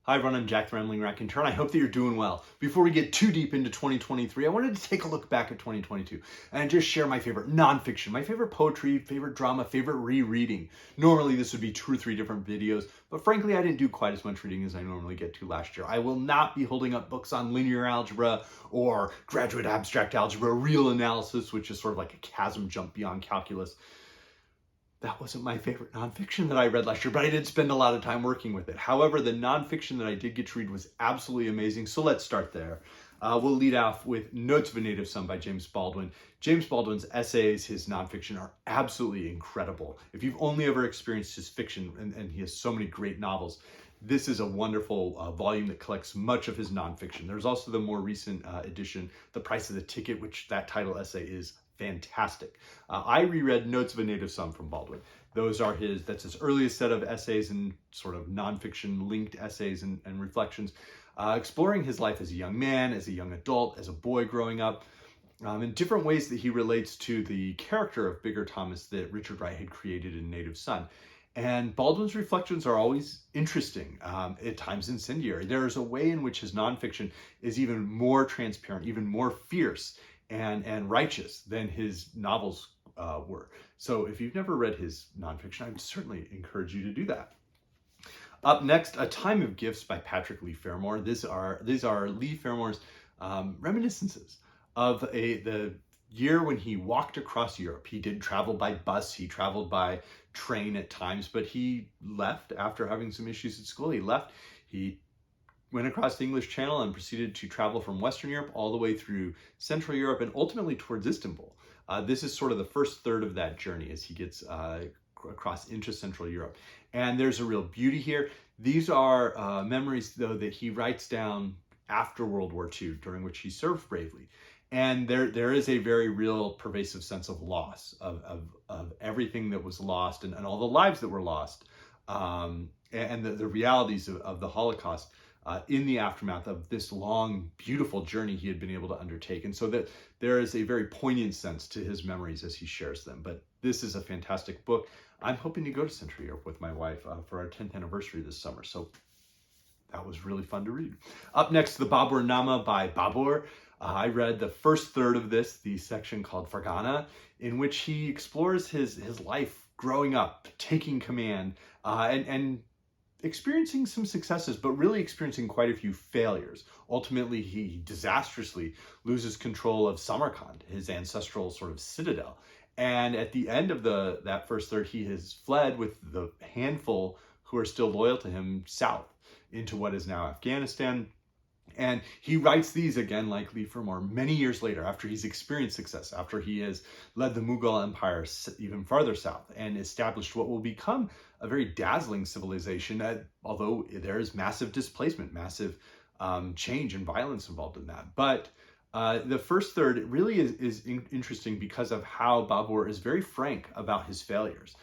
Hi everyone, I'm Jack the Rambling Raconteur, and I hope that you're doing well. Before we get too deep into 2023, I wanted to take a look back at 2022 and just share my favorite nonfiction, my favorite poetry, favorite drama, favorite rereading. Normally this would be 2 or 3 different videos, but frankly I didn't do quite as much reading as I normally get to last year. I will not be holding up books on linear algebra or graduate abstract algebra, real analysis, which is sort of like a chasm jump beyond calculus. That wasn't my favorite nonfiction that I read last year, but I did spend a lot of time working with it. However, the nonfiction that I did get to read was absolutely amazing, so let's start there. We'll lead off with Notes of a Native Son by James Baldwin. James Baldwin's essays, his nonfiction, are absolutely incredible. If you've only ever experienced his fiction, and he has so many great novels, this is a wonderful volume that collects much of his nonfiction. There's also the more recent edition, The Price of the Ticket, which that title essay is fantastic. I reread Notes of a Native Son from Baldwin. That's his earliest set of essays and sort of nonfiction linked essays and reflections, exploring his life as a young man, as a young adult, as a boy growing up, in different ways that he relates to the character of Bigger Thomas that Richard Wright had created in Native Son. And Baldwin's reflections are always interesting, at times incendiary. There is a way in which his nonfiction is even more transparent, even more fierce and righteous than his novels were. So if you've never read his nonfiction, I would certainly encourage you to do that. Up next, A Time of Gifts by Patrick Leigh Fermor. These are Leigh Fermor's reminiscences of the year when he walked across Europe. He did travel by bus, he traveled by train at times, but he left after having some issues at school. He went across the English Channel and proceeded to travel from Western Europe all the way through Central Europe and ultimately towards Istanbul. This is sort of the first third of that journey as he gets across into Central Europe. And there's a real beauty here. These are memories, though, that he writes down after World War II, during which he served bravely. And there is a very real pervasive sense of loss, of everything that was lost and all the lives that were lost, and the realities of the Holocaust in the aftermath of this long, beautiful journey he had been able to undertake. And so that there is a very poignant sense to his memories as he shares them. But this is a fantastic book. I'm hoping to go to Central Europe with my wife for our 10th anniversary this summer. So that was really fun to read. Up next, The Babur Nama by Babur. I read the first third of this, the section called Fargana, in which he explores his life growing up, taking command, and experiencing some successes, but really experiencing quite a few failures. Ultimately, he disastrously loses control of Samarkand, his ancestral sort of citadel. And at the end of that first third, he has fled with the handful who are still loyal to him south into what is now Afghanistan. And he writes these again, like Leigh Fermor, many years later, after he's experienced success, after he has led the Mughal Empire even farther south and established what will become a very dazzling civilization, although there is massive displacement, massive change and violence involved in that. But the first third really is interesting because of how Babur is very frank about his failures.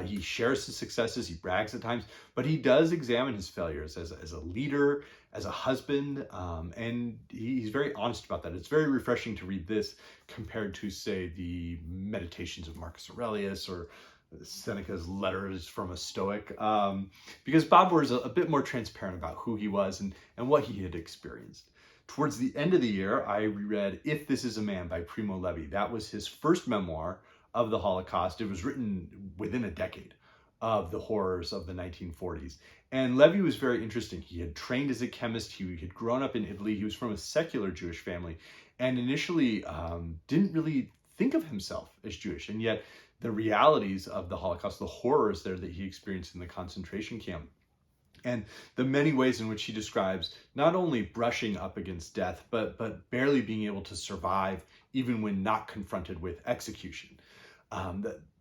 He shares his successes, he brags at times, but he does examine his failures as a leader, as a husband, and he's very honest about that. It's very refreshing to read this compared to, say, the Meditations of Marcus Aurelius or Seneca's Letters from a Stoic, because Babur is a bit more transparent about who he was and what he had experienced. Towards the end of the year, I reread If This Is a Man by Primo Levi. That was his first memoir of the Holocaust. It was written within a decade of the horrors of the 1940s. And Levi was very interesting. He had trained as a chemist. He had grown up in Italy. He was from a secular Jewish family and initially didn't really think of himself as Jewish. And yet the realities of the Holocaust, the horrors there that he experienced in the concentration camp, and the many ways in which he describes not only brushing up against death, but barely being able to survive even when not confronted with execution.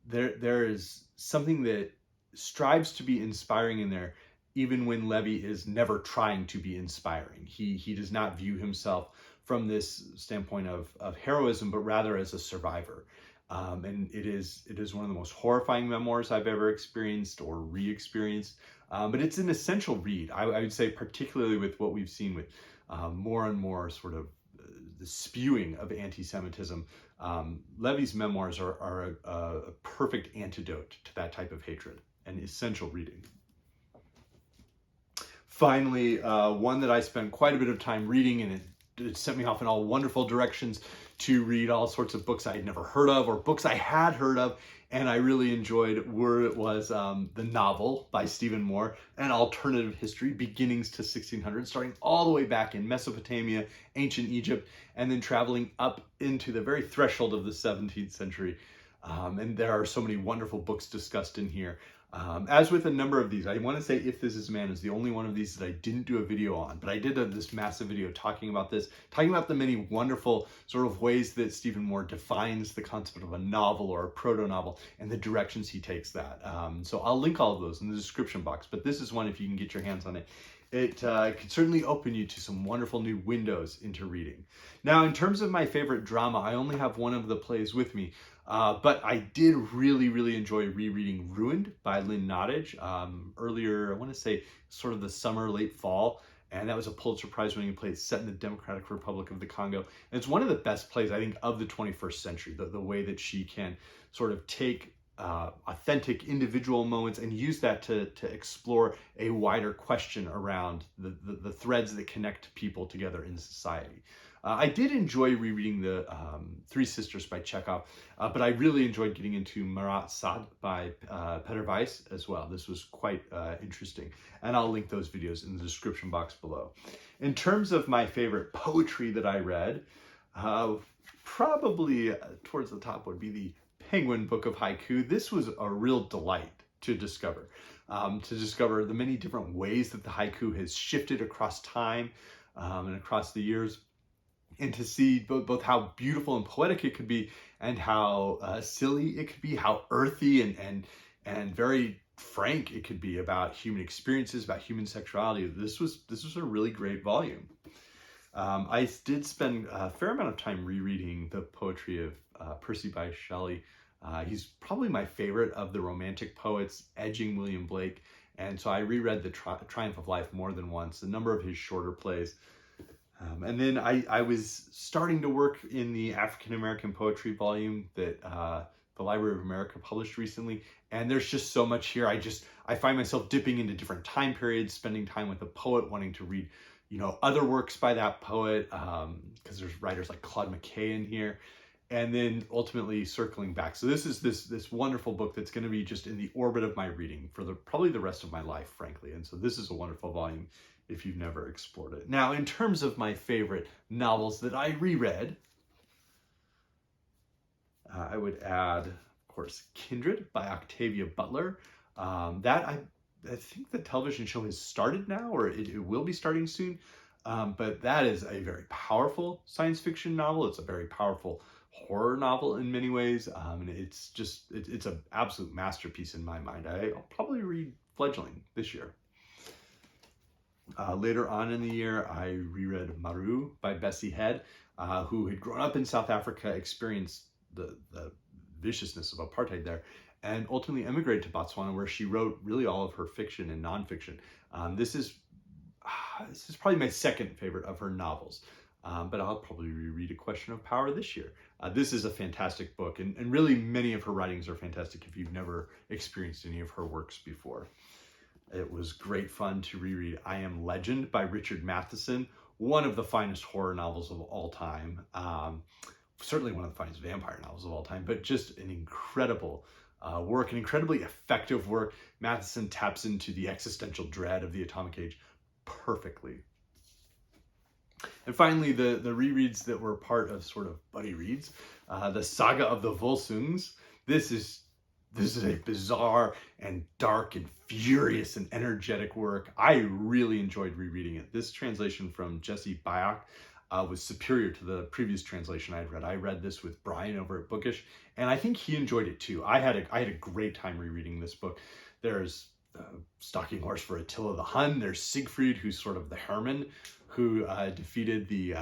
There is something that strives to be inspiring in there, even when Levi is never trying to be inspiring. He does not view himself from this standpoint of heroism, but rather as a survivor. And it is one of the most horrifying memoirs I've ever experienced or re-experienced. But it's an essential read, I would say, particularly with what we've seen with more and more sort of the spewing of anti-Semitism. Levi's memoirs are a perfect antidote to that type of hatred and essential reading. finally, one that I spent quite a bit of time reading, and it sent me off in all wonderful directions to read all sorts of books I had never heard of or books I had heard of and I really enjoyed was the novel by Stephen Moore, An Alternative History, Beginnings to 1600, starting all the way back in Mesopotamia, ancient Egypt, and then traveling up into the very threshold of the 17th century. And there are so many wonderful books discussed in here. As with a number of these, I want to say If This Is Man is the only one of these that I didn't do a video on, but I did this massive video talking about this, talking about the many wonderful sort of ways that Stephen Moore defines the concept of a novel or a proto-novel and the directions he takes that. So I'll link all of those in the description box, but this is one if you can get your hands on it. It could certainly open you to some wonderful new windows into reading. Now, in terms of my favorite drama, I only have one of the plays with me, but I did really enjoy rereading Ruined by Lynn Nottage earlier, I want to say sort of the summer, late fall, and that was a Pulitzer Prize winning play. It's set in the Democratic Republic of the Congo, and it's one of the best plays, I think, of the 21st century, the way that she can sort of take authentic individual moments and use that to explore a wider question around the threads that connect people together in society. I did enjoy rereading the Three Sisters by Chekhov, but I really enjoyed getting into Marat Sade by Peter Weiss as well. This was quite interesting, and I'll link those videos in the description box below. In terms of my favorite poetry that I read, probably towards the top would be the Penguin Book of Haiku. This was a real delight to discover the many different ways that the haiku has shifted across time and across the years, and to see both how beautiful and poetic it could be and how silly it could be, how earthy and very frank it could be about human experiences, about human sexuality. This was a really great volume. I did spend a fair amount of time rereading the poetry of PB Shelley. He's probably my favorite of the Romantic poets, edging William Blake, and so I reread The Triumph of Life more than once, a number of his shorter plays. And then I was starting to work in the African American poetry volume that the Library of America published recently, and there's just so much here. I find myself dipping into different time periods, spending time with a poet, wanting to read, other works by that poet, because there's writers like Claude McKay in here, and then ultimately circling back. So this is this wonderful book that's going to be just in the orbit of my reading for probably the rest of my life, frankly. And so this is a wonderful volume if you've never explored it. Now, in terms of my favorite novels that I reread, I would add, of course, Kindred by Octavia Butler. That I think the television show has started now, or it will be starting soon. But that is a very powerful science fiction novel. It's a very powerful horror novel in many ways. And it's an absolute masterpiece in my mind. I'll probably read Fledgling this year. Later on in the year, I reread Maru by Bessie Head, who had grown up in South Africa, experienced the viciousness of apartheid there, and ultimately emigrated to Botswana, where she wrote really all of her fiction and nonfiction. This is probably my second favorite of her novels, but I'll probably reread A Question of Power this year. This is a fantastic book, and really many of her writings are fantastic if you've never experienced any of her works before. It was great fun to reread I Am Legend by Richard Matheson, one of the finest horror novels of all time. Certainly one of the finest vampire novels of all time, but just an incredible work, an incredibly effective work. Matheson taps into the existential dread of the atomic age perfectly. And finally, the rereads that were part of sort of buddy reads, the Saga of the Volsungs. This is a bizarre and dark and furious and energetic work. I really enjoyed rereading it. This translation from AS Byatt was superior to the previous translation I'd read. I read this with Brian over at Bookish, and I think he enjoyed it too. I had a great time rereading this book. There's Stalking Horse for Attila the Hun. There's Siegfried, who's sort of the Hermann who defeated the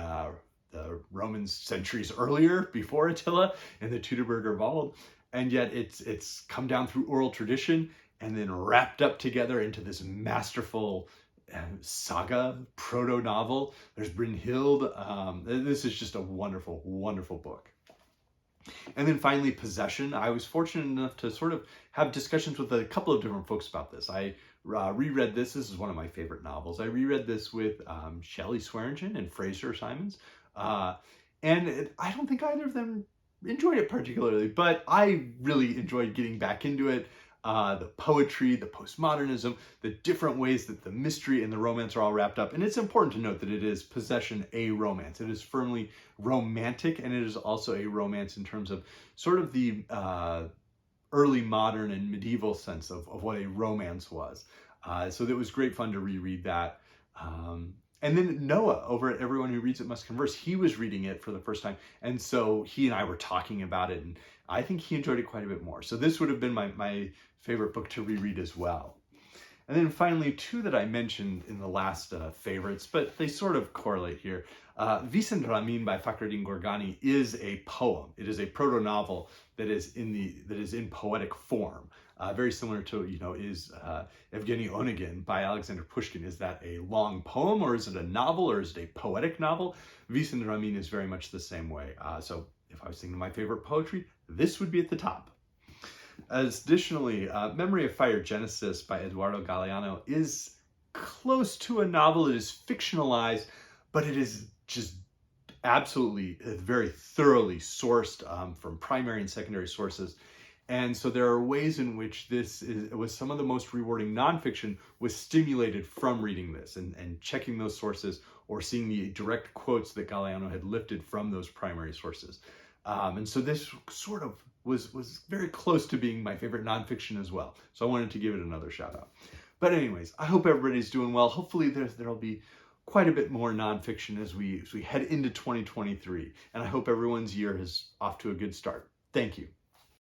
Romans centuries earlier, before Attila, in the Teutoburger Wald. And yet it's come down through oral tradition and then wrapped up together into this masterful saga, proto-novel. There's Brynhild. This is just a wonderful, wonderful book. And then finally, Possession. I was fortunate enough to sort of have discussions with a couple of different folks about this. I reread this. This is one of my favorite novels. I reread this with Shelley Swearingen and Fraser Simons. I don't think either of them enjoyed it particularly, but I really enjoyed getting back into it. The poetry, the postmodernism, the different ways that the mystery and the romance are all wrapped up. And it's important to note that it is possession a romance. It is firmly romantic, and it is also a romance in terms of sort of the early modern and medieval sense of what a romance was. So it was great fun to reread that. And then Noah over at Everyone Who Reads It Must Converse, he was reading it for the first time. And so he and I were talking about it, and I think he enjoyed it quite a bit more. So this would have been my favorite book to reread as well. And then finally, two that I mentioned in the last favorites, but they sort of correlate here. Vicent Ramin by Fakhreddin Gorgani is a poem. It is a proto-novel that is in poetic form. Very similar to, is Evgeny Onegin by Alexander Pushkin. Is that a long poem, or is it a novel, or is it a poetic novel? Vicent Ramin is very much the same way. So if I was thinking of my favorite poetry, this would be at the top. Additionally, Memory of Fire Genesis by Eduardo Galeano is close to a novel. It is fictionalized, but it is just absolutely very thoroughly sourced from primary and secondary sources. And so there are ways in which it was some of the most rewarding nonfiction was stimulated from reading this and checking those sources or seeing the direct quotes that Galeano had lifted from those primary sources. And so this sort of was very close to being my favorite nonfiction as well. So I wanted to give it another shout out. But anyways, I hope everybody's doing well. Hopefully there'll be quite a bit more nonfiction as we head into 2023. And I hope everyone's year is off to a good start. Thank you.